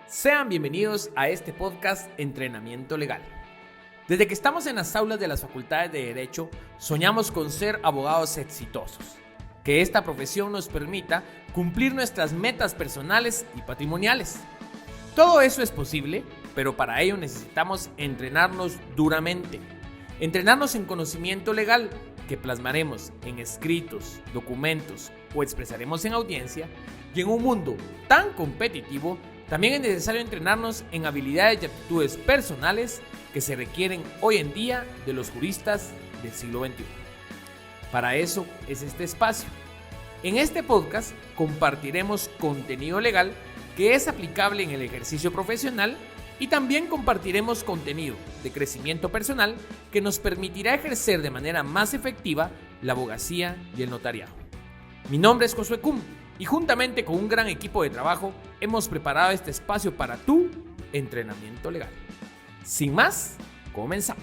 Sean bienvenidos a este podcast Entrenamiento Legal. Desde que estamos en las aulas de las facultades de Derecho, soñamos con ser abogados exitosos. Que esta profesión nos permita cumplir nuestras metas personales y patrimoniales. Todo eso es posible, pero para ello necesitamos entrenarnos duramente. Entrenarnos en conocimiento legal, que plasmaremos en escritos, documentos o expresaremos en audiencia. Y en un mundo tan competitivo, también es necesario entrenarnos en habilidades y aptitudes personales que se requieren hoy en día de los juristas del siglo XXI. Para eso es este espacio. En este podcast compartiremos contenido legal que es aplicable en el ejercicio profesional y también compartiremos contenido de crecimiento personal que nos permitirá ejercer de manera más efectiva la abogacía y el notariado. Mi nombre es Josué Cum y juntamente con un gran equipo de trabajo hemos preparado este espacio para tu entrenamiento legal. Sin más, comenzamos.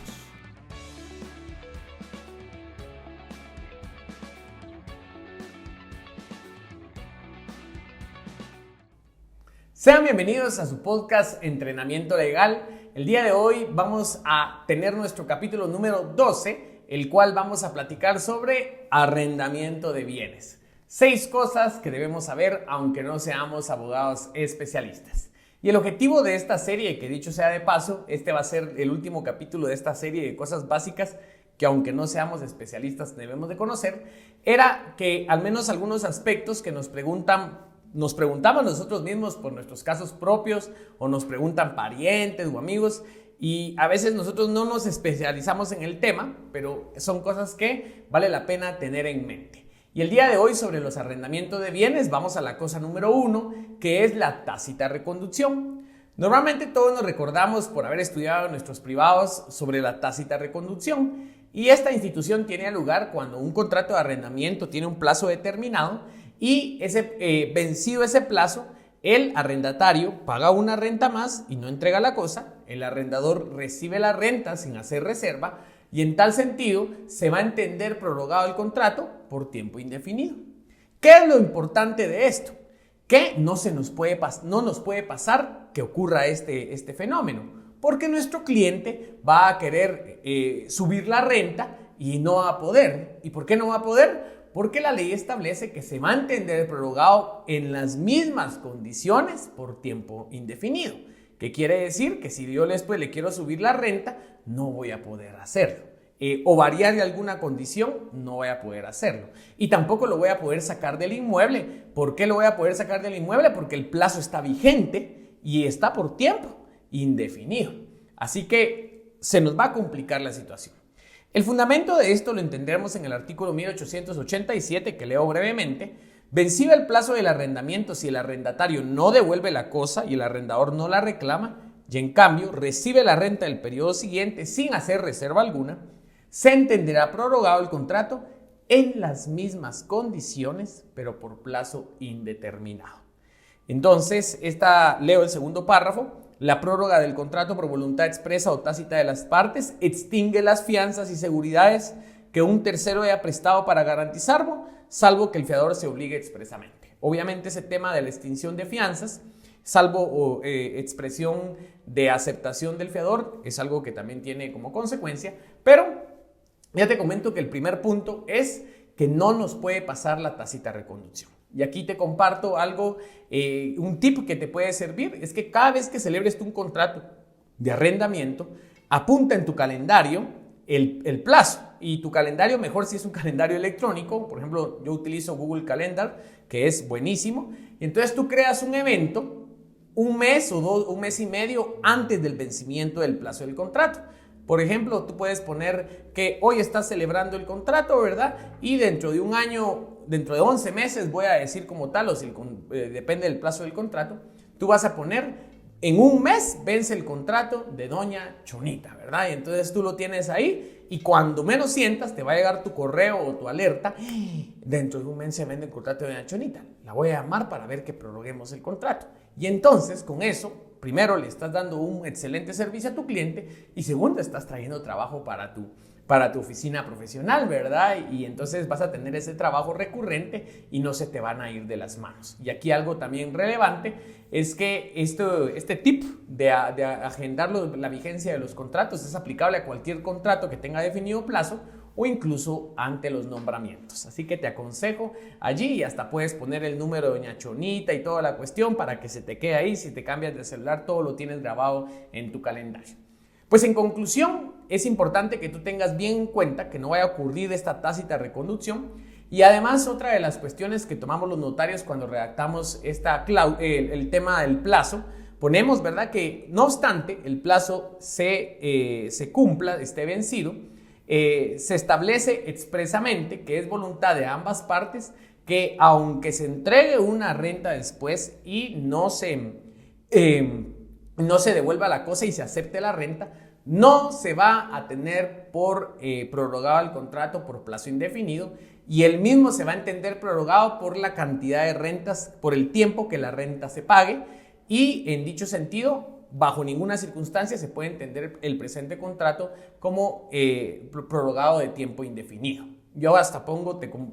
Sean bienvenidos a su podcast Entrenamiento Legal. El día de hoy vamos a tener nuestro capítulo número 12, el cual vamos a platicar sobre arrendamiento de bienes. 6 cosas que debemos saber aunque no seamos abogados especialistas. Y el objetivo de esta serie, que dicho sea de paso, este va a ser el último capítulo de esta serie de cosas básicas que aunque no seamos especialistas debemos de conocer, era que al menos algunos aspectos que nos preguntamos nosotros mismos por nuestros casos propios o nos preguntan parientes o amigos y a veces nosotros no nos especializamos en el tema, pero son cosas que vale la pena tener en mente. Y el día de hoy sobre los arrendamientos de bienes vamos a la cosa número 1, que es la tácita reconducción. Normalmente todos nos recordamos por haber estudiado en nuestros privados sobre la tácita reconducción y esta institución tiene lugar cuando un contrato de arrendamiento tiene un plazo determinado y vencido ese plazo, el arrendatario paga una renta más y no entrega la cosa, el arrendador recibe la renta sin hacer reserva y en tal sentido se va a entender prorrogado el contrato por tiempo indefinido. ¿Qué es lo importante de esto? Que no nos puede pasar que ocurra este fenómeno, porque nuestro cliente va a querer subir la renta y no va a poder. ¿Y por qué no va a poder? Porque la ley establece que se va a entender el prorrogado en las mismas condiciones por tiempo indefinido. ¿Qué quiere decir? Que si yo después le quiero subir la renta, no voy a poder hacerlo. O variar de alguna condición, no voy a poder hacerlo. Y tampoco lo voy a poder sacar del inmueble. ¿Por qué lo voy a poder sacar del inmueble? Porque el plazo está vigente y está por tiempo indefinido. Así que se nos va a complicar la situación. El fundamento de esto lo entenderemos en el artículo 1887, que leo brevemente. Vencido el plazo del arrendamiento si el arrendatario no devuelve la cosa y el arrendador no la reclama, y en cambio recibe la renta del periodo siguiente sin hacer reserva alguna, se entenderá prorrogado el contrato en las mismas condiciones, pero por plazo indeterminado. Entonces, leo el segundo párrafo. La prórroga del contrato por voluntad expresa o tácita de las partes extingue las fianzas y seguridades que un tercero haya prestado para garantizarlo, salvo que el fiador se obligue expresamente. Obviamente ese tema de la extinción de fianzas, salvo expresión de aceptación del fiador, es algo que también tiene como consecuencia, pero ya te comento que el primer punto es que no nos puede pasar la tácita reconducción. Y aquí te comparto algo, un tip que te puede servir, es que cada vez que celebres tú un contrato de arrendamiento, apunta en tu calendario el plazo. Y tu calendario, mejor si es un calendario electrónico, por ejemplo, yo utilizo Google Calendar, que es buenísimo. Y entonces tú creas un evento un mes o un mes y medio antes del vencimiento del plazo del contrato. Por ejemplo, tú puedes poner que hoy estás celebrando el contrato, ¿verdad? Y dentro de un año, dentro de 11 meses, voy a decir como tal, o si depende del plazo del contrato, tú vas a poner en un mes vence el contrato de doña Chonita, ¿verdad? Y entonces tú lo tienes ahí y cuando menos sientas te va a llegar tu correo o tu alerta. Dentro de un mes se vende el contrato de doña Chonita. La voy a llamar para ver que prorroguemos el contrato. Y entonces con eso, primero le estás dando un excelente servicio a tu cliente y segundo estás trayendo trabajo para para tu oficina profesional, ¿verdad? Y entonces vas a tener ese trabajo recurrente y no se te van a ir de las manos. Y aquí algo también relevante es que este tip de agendar la vigencia de los contratos es aplicable a cualquier contrato que tenga definido plazo o incluso ante los nombramientos. Así que te aconsejo allí y hasta puedes poner el número de doña Chonita y toda la cuestión para que se te quede ahí. Si te cambias de celular, todo lo tienes grabado en tu calendario. Pues en conclusión, es importante que tú tengas bien en cuenta que no vaya a ocurrir esta tácita reconducción. Y además, otra de las cuestiones que tomamos los notarios cuando redactamos el tema del plazo, ponemos, ¿verdad?, que no obstante el plazo se cumpla, esté vencido, se establece expresamente que es voluntad de ambas partes que aunque se entregue una renta después y no se devuelva la cosa y se acepte la renta, no se va a tener por prorrogado el contrato por plazo indefinido y el mismo se va a entender prorrogado por la cantidad de rentas, por el tiempo que la renta se pague y en dicho sentido, bajo ninguna circunstancia se puede entender el presente contrato como prorrogado de tiempo indefinido. Yo hasta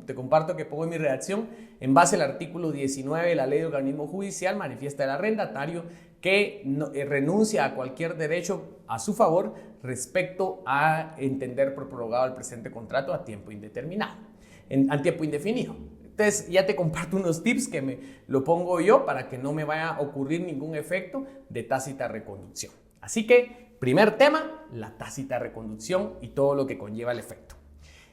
te comparto que pongo en mi redacción, en base al artículo 19 de la Ley de Organismo Judicial, manifiesta el arrendatario que renuncia a cualquier derecho a su favor respecto a entender por prorrogado el presente contrato a tiempo indeterminado, a tiempo indefinido. Entonces ya te comparto unos tips que me lo pongo yo para que no me vaya a ocurrir ningún efecto de tácita reconducción. Así que, primer tema, la tácita reconducción y todo lo que conlleva el efecto.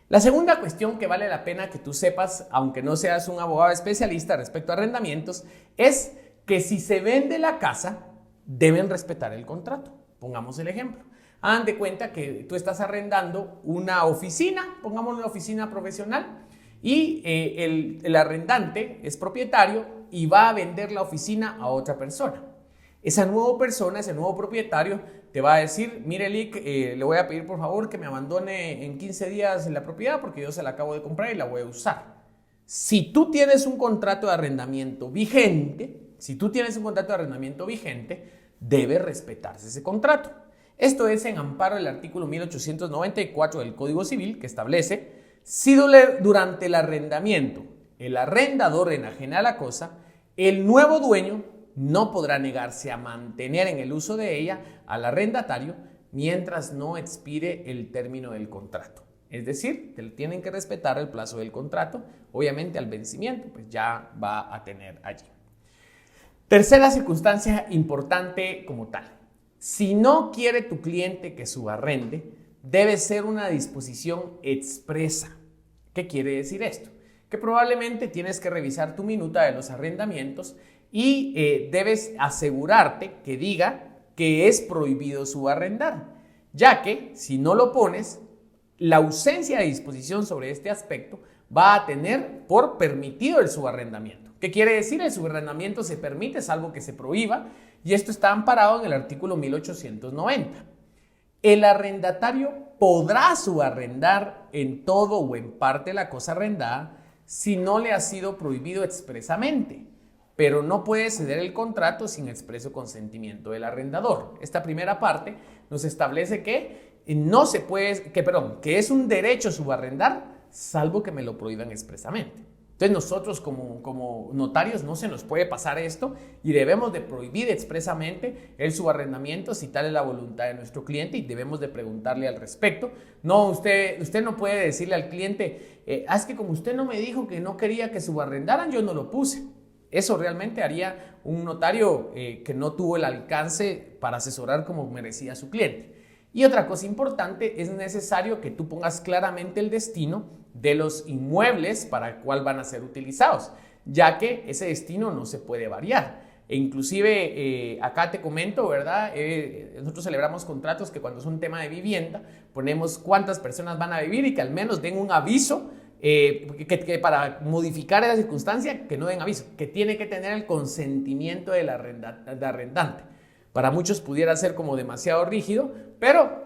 La segunda cuestión que vale la pena que tú sepas, aunque no seas un abogado especialista respecto a arrendamientos, es que si se vende la casa, deben respetar el contrato. Pongamos el ejemplo. Hagan de cuenta que tú estás arrendando una oficina, pongamos una oficina profesional, y el arrendante es propietario y va a vender la oficina a otra persona. Esa nueva persona, ese nuevo propietario, te va a decir: mire, Lick, le voy a pedir por favor que me abandone en 15 días la propiedad porque yo se la acabo de comprar y la voy a usar. Si tú tienes un contrato de arrendamiento vigente, debe respetarse ese contrato. Esto es en amparo del artículo 1894 del Código Civil, que establece: si durante el arrendamiento el arrendador enajena la cosa, el nuevo dueño no podrá negarse a mantener en el uso de ella al arrendatario mientras no expire el término del contrato. Es decir, te tienen que respetar el plazo del contrato. Obviamente al vencimiento pues ya va a tener allí. Tercera circunstancia importante como tal. Si no quiere tu cliente que subarrende, debe ser una disposición expresa. ¿Qué quiere decir esto? Que probablemente tienes que revisar tu minuta de los arrendamientos y debes asegurarte que diga que es prohibido subarrendar, ya que si no lo pones, la ausencia de disposición sobre este aspecto va a tener por permitido el subarrendamiento. ¿Qué quiere decir? El subarrendamiento se permite salvo que se prohíba y esto está amparado en el artículo 1890. El arrendatario podrá subarrendar en todo o en parte la cosa arrendada si no le ha sido prohibido expresamente, pero no puede ceder el contrato sin expreso consentimiento del arrendador. Esta primera parte nos establece que es un derecho subarrendar salvo que me lo prohíban expresamente. Entonces nosotros como notarios no se nos puede pasar esto y debemos de prohibir expresamente el subarrendamiento si tal es la voluntad de nuestro cliente y debemos de preguntarle al respecto. No, usted no puede decirle al cliente, es que como usted no me dijo que no quería que subarrendaran, yo no lo puse. Eso realmente haría un notario que no tuvo el alcance para asesorar como merecía su cliente. Y otra cosa importante, es necesario que tú pongas claramente el destino de los inmuebles para el cual van a ser utilizados, ya que ese destino no se puede variar. E inclusive acá te comento, ¿verdad? Nosotros celebramos contratos que cuando es un tema de vivienda, ponemos cuántas personas van a vivir y que al menos den un aviso, que para modificar esa circunstancia, que no den aviso, que tiene que tener el consentimiento del arrendante. Para muchos pudiera ser como demasiado rígido, pero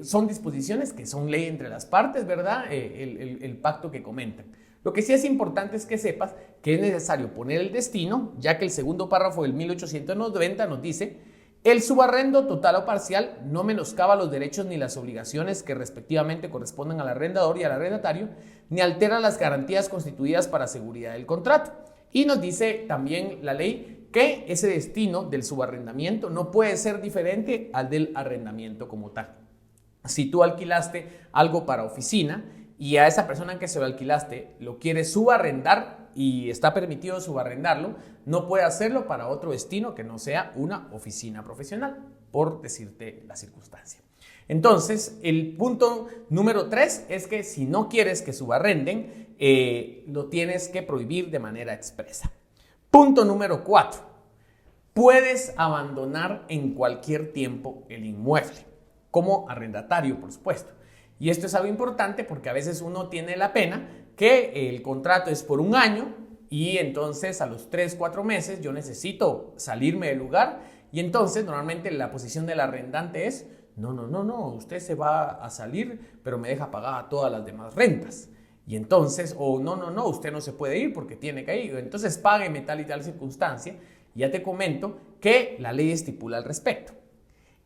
son disposiciones que son ley entre las partes, ¿verdad? El pacto que comentan. Lo que sí es importante es que sepas que es necesario poner el destino, ya que el segundo párrafo del 1890 nos dice El subarrendo total o parcial no menoscaba los derechos ni las obligaciones que respectivamente corresponden al arrendador y al arrendatario, ni altera las garantías constituidas para seguridad del contrato. Y nos dice también la ley que ese destino del subarrendamiento no puede ser diferente al del arrendamiento como tal. Si tú alquilaste algo para oficina y a esa persona que se lo alquilaste lo quiere subarrendar y está permitido subarrendarlo, no puede hacerlo para otro destino que no sea una oficina profesional, por decirte la circunstancia. Entonces, el punto número 3 es que si no quieres que subarrenden, lo tienes que prohibir de manera expresa. Punto número 4. Puedes abandonar en cualquier tiempo el inmueble, como arrendatario, por supuesto. Y esto es algo importante porque a veces uno tiene la pena que el contrato es por un año y entonces a los 3-4 meses yo necesito salirme del lugar y entonces normalmente la posición del arrendante es no, usted se va a salir pero me deja pagar todas las demás rentas. Y entonces, o no, usted no se puede ir porque tiene que ir, entonces págueme tal y tal circunstancia. Ya te comento que la ley estipula al respecto.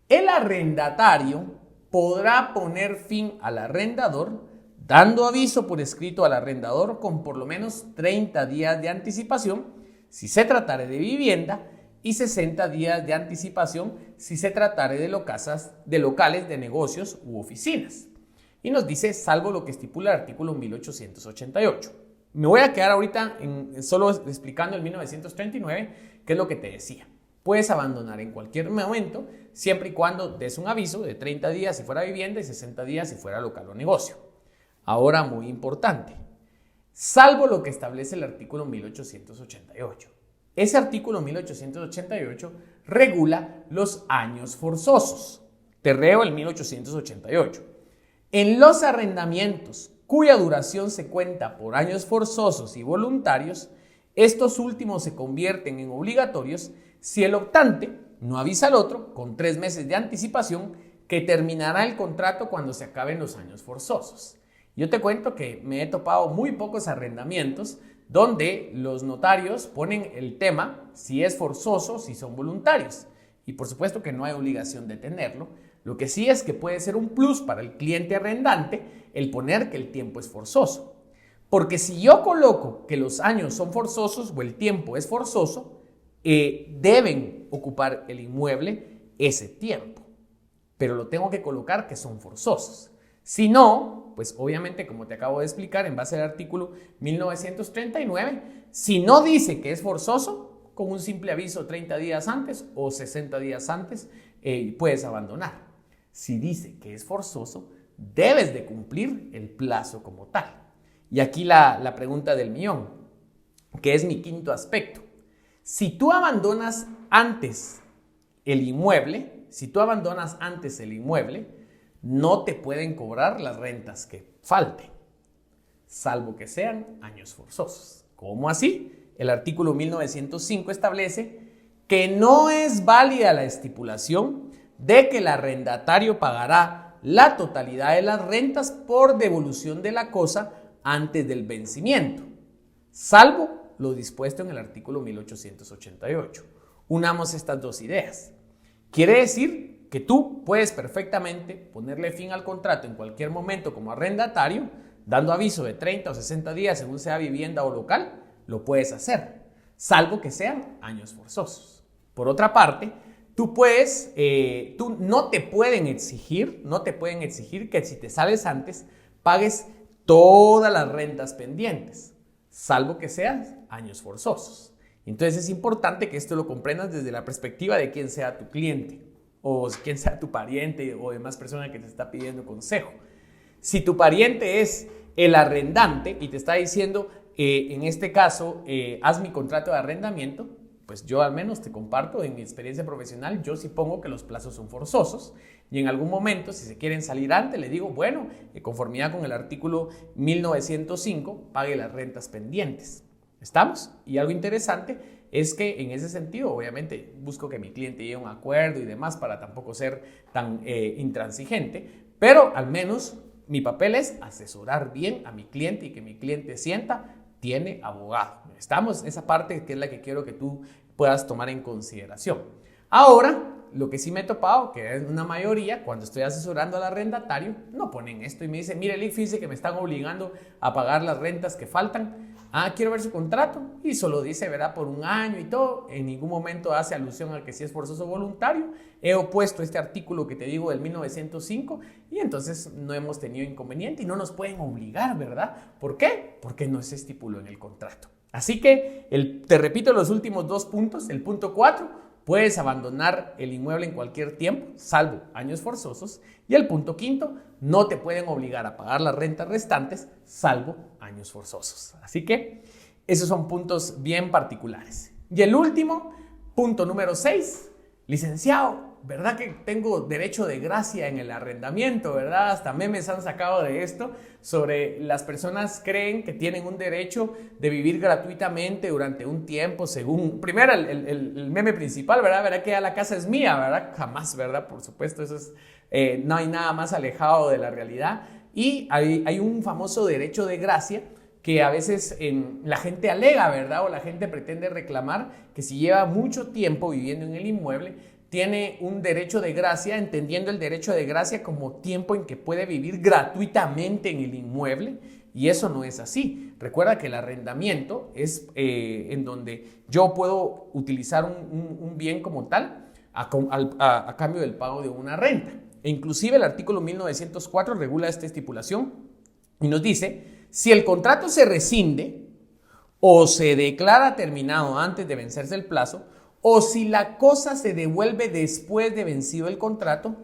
El arrendatario podrá poner fin al arrendador dando aviso por escrito al arrendador con por lo menos 30 días de anticipación si se tratare de vivienda y 60 días de anticipación si se tratare de locales de negocios u oficinas. Y nos dice, salvo lo que estipula el artículo 1888. Me voy a quedar ahorita solo explicando el 1939, que es lo que te decía. Puedes abandonar en cualquier momento, siempre y cuando des un aviso de 30 días si fuera vivienda y 60 días si fuera local o negocio. Ahora, muy importante, salvo lo que establece el artículo 1888. Ese artículo 1888 regula los años forzosos. Te leo el 1888. En los arrendamientos cuya duración se cuenta por años forzosos y voluntarios, estos últimos se convierten en obligatorios si el optante no avisa al otro con 3 meses de anticipación que terminará el contrato cuando se acaben los años forzosos. Yo te cuento que me he topado muy pocos arrendamientos donde los notarios ponen el tema si es forzoso, si son voluntarios. Y por supuesto que no hay obligación de tenerlo. Lo que sí es que puede ser un plus para el cliente arrendante el poner que el tiempo es forzoso. Porque si yo coloco que los años son forzosos o el tiempo es forzoso, deben ocupar el inmueble ese tiempo. Pero lo tengo que colocar que son forzosos. Si no, pues obviamente, como te acabo de explicar en base al artículo 1939, si no dice que es forzoso, con un simple aviso 30 días antes o 60 días antes, puedes abandonar. Si dice que es forzoso, debes de cumplir el plazo como tal. Y aquí la pregunta del millón, que es mi quinto aspecto. Si tú abandonas antes el inmueble, no te pueden cobrar las rentas que falten, salvo que sean años forzosos. ¿Cómo así? El artículo 1905 establece que no es válida la estipulación de que el arrendatario pagará la totalidad de las rentas por devolución de la cosa antes del vencimiento, salvo lo dispuesto en el artículo 1888. Unamos estas dos ideas. Quiere decir que tú puedes perfectamente ponerle fin al contrato en cualquier momento como arrendatario, dando aviso de 30 o 60 días según sea vivienda o local, lo puedes hacer, salvo que sean años forzosos. Por otra parte, tú no te pueden exigir que si te sales antes, pagues todas las rentas pendientes, salvo que sean años forzosos. Entonces es importante que esto lo comprendas desde la perspectiva de quién sea tu cliente o quién sea tu pariente o demás persona que te está pidiendo consejo. Si tu pariente es el arrendante y te está diciendo, en este caso, haz mi contrato de arrendamiento, pues yo al menos te comparto en mi experiencia profesional, yo sí pongo que los plazos son forzosos y en algún momento, si se quieren salir antes, le digo, bueno, en conformidad con el artículo 1905, pague las rentas pendientes. ¿Estamos? Y algo interesante es que en ese sentido, obviamente, busco que mi cliente llegue a un acuerdo y demás para tampoco ser tan intransigente, pero al menos mi papel es asesorar bien a mi cliente y que mi cliente sienta tiene abogado. Estamos, esa parte que es la que quiero que tú puedas tomar en consideración. Ahora, lo que sí me he topado, que es una mayoría, cuando estoy asesorando al arrendatario, no ponen esto y me dicen, mire, fíjese que me están obligando a pagar las rentas que faltan. Quiero ver su contrato, y solo dice, ¿verdad?, por un año y todo. En ningún momento hace alusión a que si es forzoso o voluntario. He opuesto este artículo que te digo del 1905 y entonces no hemos tenido inconveniente y no nos pueden obligar, ¿verdad? ¿Por qué? Porque no se estipuló en el contrato. Así que te repito los últimos 2 puntos. El punto 4, puedes abandonar el inmueble en cualquier tiempo, salvo años forzosos. Y el punto 5, no te pueden obligar a pagar las rentas restantes, salvo años forzosos. Así que esos son puntos bien particulares. Y el último, punto número 6, licenciado, ¿verdad que tengo derecho de gracia en el arrendamiento, verdad? Hasta memes han sacado de esto sobre las personas creen que tienen un derecho de vivir gratuitamente durante un tiempo según... Primero, el meme principal, ¿verdad? ¿Verdad que ya la casa es mía, verdad? Jamás, ¿verdad? Por supuesto, eso es... no hay nada más alejado de la realidad. Y hay un famoso derecho de gracia que a veces la gente alega, ¿verdad? O la gente pretende reclamar que si lleva mucho tiempo viviendo en el inmueble, tiene un derecho de gracia, entendiendo el derecho de gracia como tiempo en que puede vivir gratuitamente en el inmueble, y eso no es así. Recuerda que el arrendamiento es en donde yo puedo utilizar un bien como tal a cambio del pago de una renta. E inclusive el artículo 1904 regula esta estipulación y nos dice: si el contrato se rescinde o se declara terminado antes de vencerse el plazo, o si la cosa se devuelve después de vencido el contrato,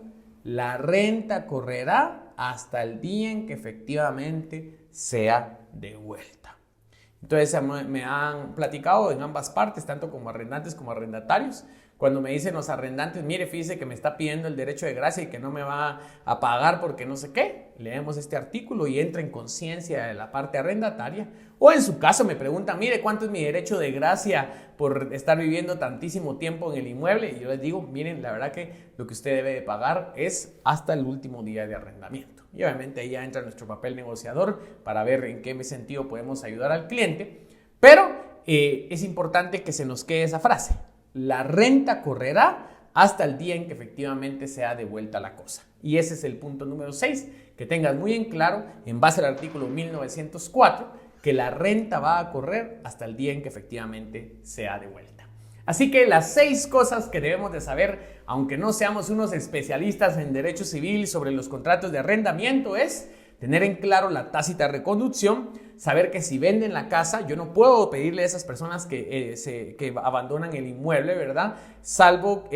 la renta correrá hasta el día en que efectivamente sea devuelta. Entonces me han platicado en ambas partes, tanto como arrendantes como arrendatarios. Cuando me dicen los arrendantes, mire, fíjese que me está pidiendo el derecho de gracia y que no me va a pagar porque no sé qué, leemos este artículo y entra en conciencia de la parte arrendataria. O en su caso me preguntan, mire, ¿cuánto es mi derecho de gracia por estar viviendo tantísimo tiempo en el inmueble? Y yo les digo, miren, la verdad que lo que usted debe de pagar es hasta el último día de arrendamiento. Y obviamente ahí ya entra nuestro papel negociador para ver en qué sentido podemos ayudar al cliente. Pero es importante que se nos quede esa frase: la renta correrá hasta el día en que efectivamente sea devuelta la cosa. Y ese es el punto número 6, que tengas muy en claro, en base al artículo 1904, que la renta va a correr hasta el día en que efectivamente sea devuelta. Así que las 6 cosas que debemos de saber, aunque no seamos unos especialistas en derecho civil sobre los contratos de arrendamiento, es tener en claro la tácita reconducción, saber que si venden la casa, yo no puedo pedirle a esas personas que abandonan el inmueble, ¿verdad? Salvo,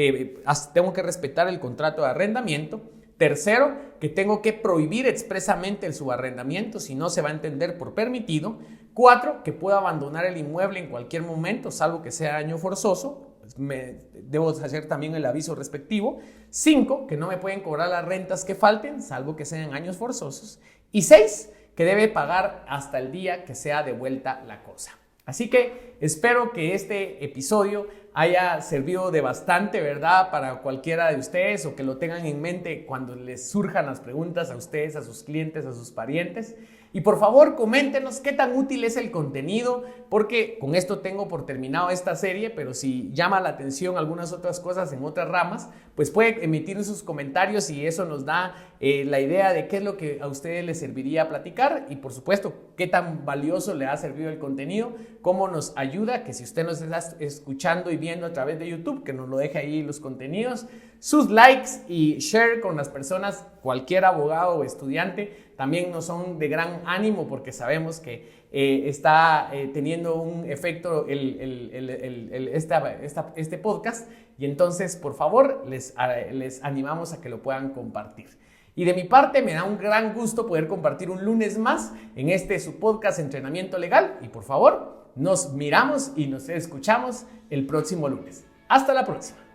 tengo que respetar el contrato de arrendamiento. Tercero, que tengo que prohibir expresamente el subarrendamiento si no se va a entender por permitido. 4, que puedo abandonar el inmueble en cualquier momento, salvo que sea año forzoso. Debo hacer también el aviso respectivo. 5, que no me pueden cobrar las rentas que falten, salvo que sean años forzosos. Y 6, que debe pagar hasta el día que sea devuelta la cosa. Así que espero que este episodio haya servido de bastante, ¿verdad?, para cualquiera de ustedes, o que lo tengan en mente cuando les surjan las preguntas a ustedes, a sus clientes, a sus parientes. Y por favor, coméntenos qué tan útil es el contenido, porque con esto tengo por terminado esta serie, pero si llama la atención algunas otras cosas en otras ramas, pues puede emitir sus comentarios y eso nos da la idea de qué es lo que a ustedes les serviría platicar y, por supuesto, qué tan valioso le ha servido el contenido, cómo nos ayuda, que si usted nos está escuchando y viendo a través de YouTube, que nos lo deje ahí los contenidos, sus likes y share con las personas, cualquier abogado o estudiante, también nos son de gran ánimo porque sabemos que está teniendo un efecto este podcast, y entonces por favor les animamos a que lo puedan compartir. Y de mi parte me da un gran gusto poder compartir un lunes más en su podcast Entrenamiento Legal, y por favor nos miramos y nos escuchamos el próximo lunes. Hasta la próxima.